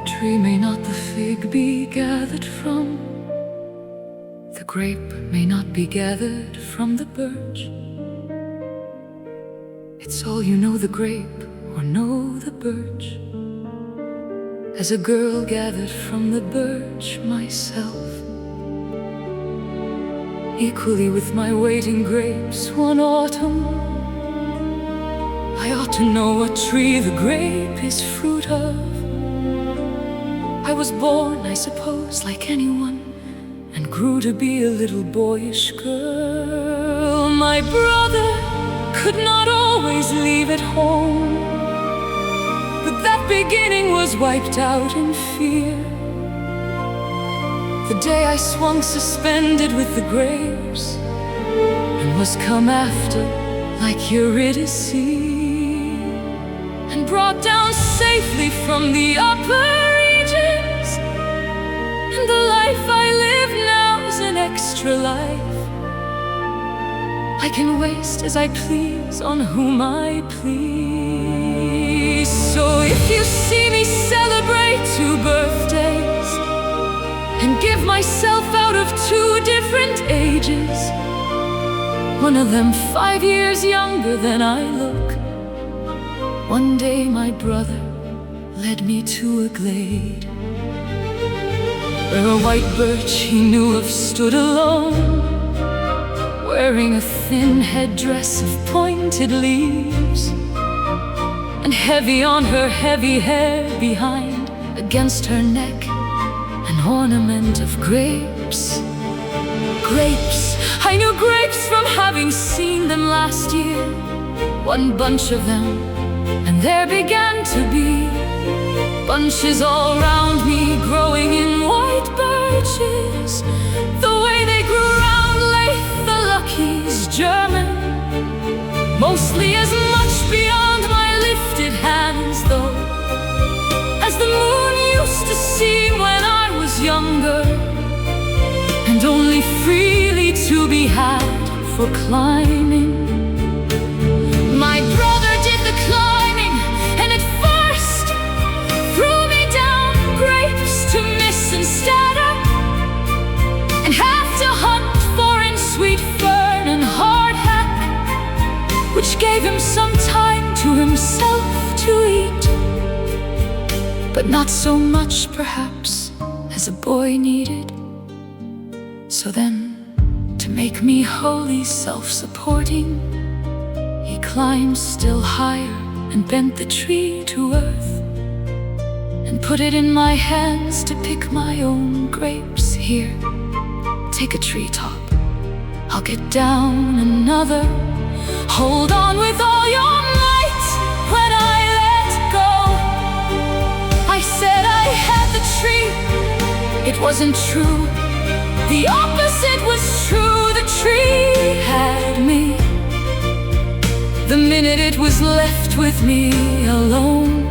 tree may not the fig be gathered from, the grape may not be gathered from the birch. It's all you know the grape or know the birch. As a girl gathered from the birch myself, equally with my waiting grapes one autumn, I ought to know what tree the grape is fruit of. I was born, I suppose, like anyone, and grew to be a little boyish girl. My brother could not always leave at home, but that beginning was wiped out in fear the day I swung suspended with the grapes and was come after like Eurydice, and brought down safely from the upper regions. And the life I live now's an extra life. I can waste as I please on whom I please. So if you see me celebrate 2 birthdays and give myself out of 2 different ages, one of them 5 years younger than I look, one day my brother led me to a glade where a white birch he knew of stood alone, wearing a thin headdress of pointed leaves, and heavy on her heavy hair behind, against her neck, an ornament of grapes. Grapes, I knew grapes from having seen them last year, 1 bunch of them, and there began to be bunches all round me, growing in white birches, the way they grew round Leith the Lucky's German. Mostly as much beyond my lifted hands, though, as the moon used to seem when I was younger, and only freely to be had for climbing. My brother did the climbing, and at first threw me down grapes to miss and scatter, and have to hunt for in sweet fern and hardhack, which gave him some time to himself to eat, but not so much perhaps as a boy needed. So then, to make me wholly self-supporting, he climbed still higher and bent the tree to earth, and put it in my hands to pick my own grapes. Here, take a treetop, I'll get down another. Hold on with all your might when I let go. I said I had the tree, it wasn't true. The opposite was true, the tree had me. The minute it was left with me alone,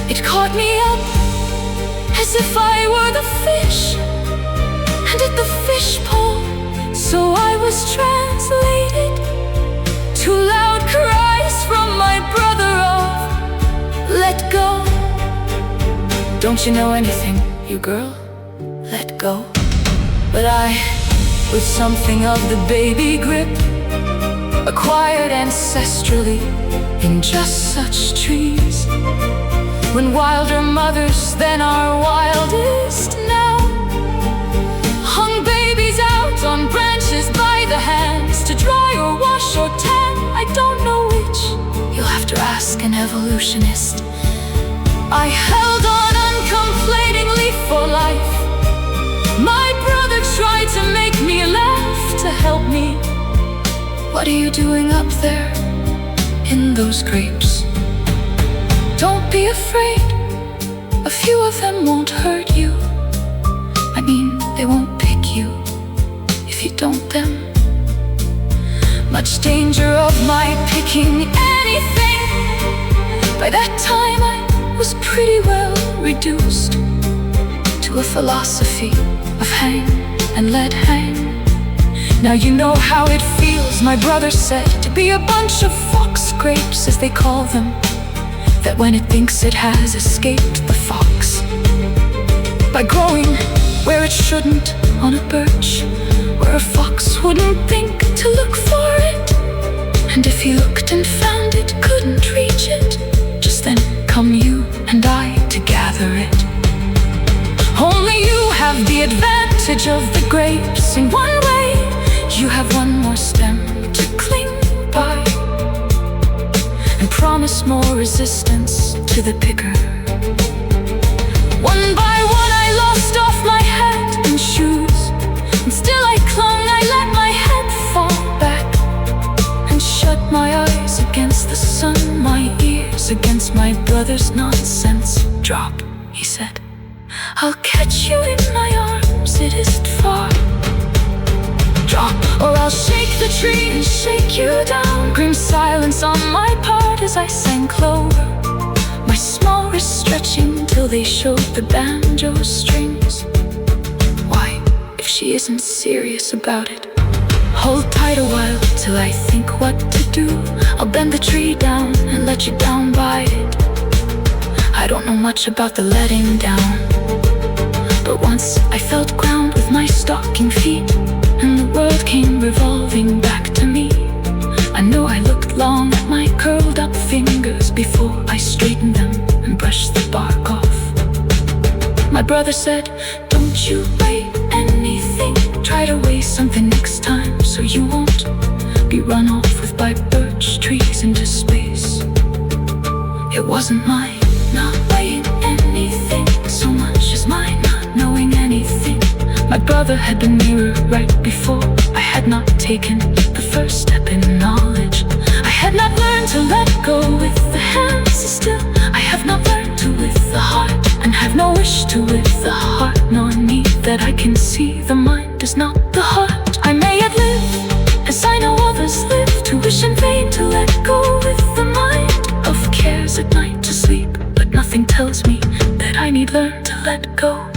it caught me up as if I were the fish, and at the fish pole, so I was translated to loud cries from my brother of, let go. Don't you know anything, you girl? Let go. But I, with something of the baby grip, acquired ancestrally in just such trees, when wilder mothers than our wildest now hung babies out on branches by the hands to dry or wash or tan. I don't know which, you'll have to ask an evolutionist. I held on uncomplainingly for life. My brother tried to make me laugh, to help me. What are you doing up there in those grapes? Don't be afraid, a few of them won't hurt you. I mean, they won't pick you if you don't them. Much danger of my picking anything. By that time I was pretty well reduced to a philosophy of hang and let hang. Now you know how it feels, my brother said, to be a bunch of fox grapes, as they call them. that when it thinks it has escaped the fox, by growing where it shouldn't on a birch, where a fox wouldn't think to look for it, and if he looked and found it, couldn't reach it, just then come you and I to gather it. Only you have the advantage of the grapes in one way: you have one more stem to cling by, and promise more resistance to the picker. One by one I lost off my hat and shoes, and still I clung. I let my head fall back and shut my eyes against the sun, my ears against my brother's nonsense. Drop, he said, I'll catch you in my arms, it isn't far. Drop, or I'll shake the tree and shake you down. Grim silence on my part as I sang clover, my small wrists stretching till they showed the banjo strings. Why, if she isn't serious about it, hold tight a while till I think what to do. I'll bend the tree down and let you down by it. I don't know much about the letting down, but once I felt ground with my stocking feet, and the world came revolving back to me. I know I looked long at my curled up fingers before I straightened them and brushed the bark off. My brother said, don't you weigh anything, try to weigh something next time, so you won't be run off with by birch trees into space. It wasn't mine not weighing anything so much as mine not knowing anything. My brother had been nearer right before. I had not taken the first step in knowledge. I had not learned to let go with the hands. Still, I have not learned to with the heart, and have no wish to with the heart, nor need that I can see. The mind is not the heart. I may yet live as I know others live, to wish in vain to let go with the mind, of cares at night to sleep, but nothing tells me that I need learn to let go.